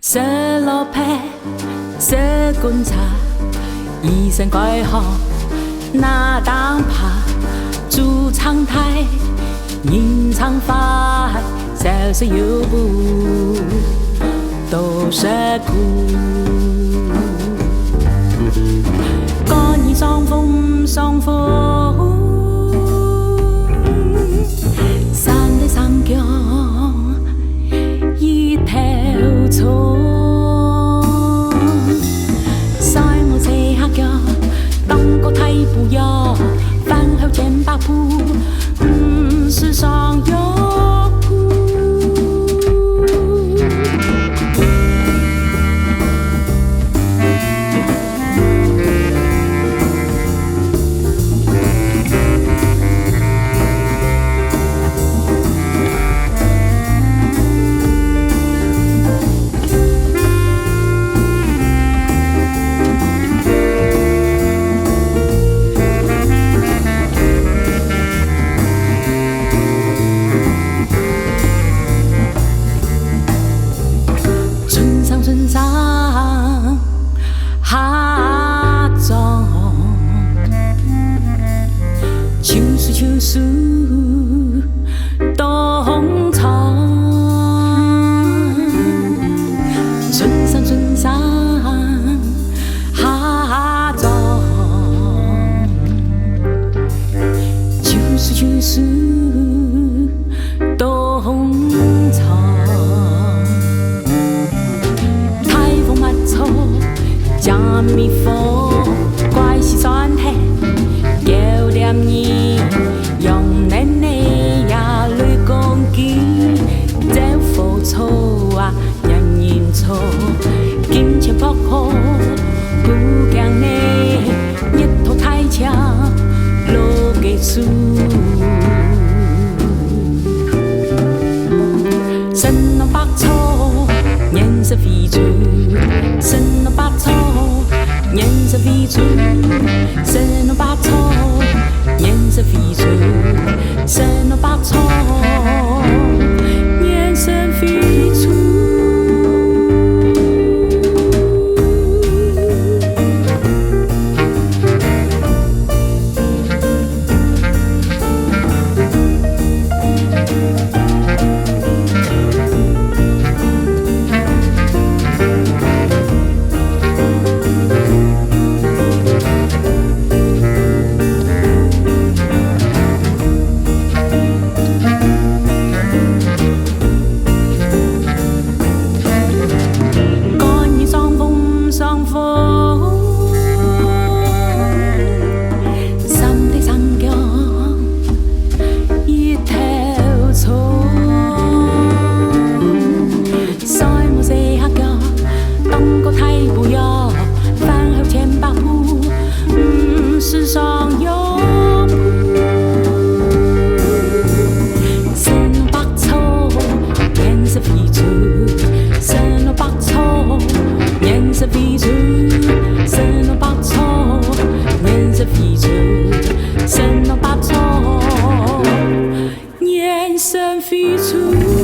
色罗盘，色观察，一身怪好那当怕，主唱台，吟唱法，小手有步，都是苦。歌儿双风双风，山的上脚一头葱。 当个太不要，饭后见把铺，世上有苦。村上下庄，秋树秋树冬藏。村上下庄，秋树冬藏。 江蜜蜂怪是酸甜，有两年用奶奶呀来讲起，走火车啊人人错，金钱不好不讲呢，一头太强路给输。神农百草颜色飞出，神农百草。 颜色飞出，神农百草，颜色飞出，神农百草，颜色飞出。世上有苦，神农百草，颜色飞出，神农百草，颜色飞出，神农百草，颜色飞出，神农百草，颜色飞出。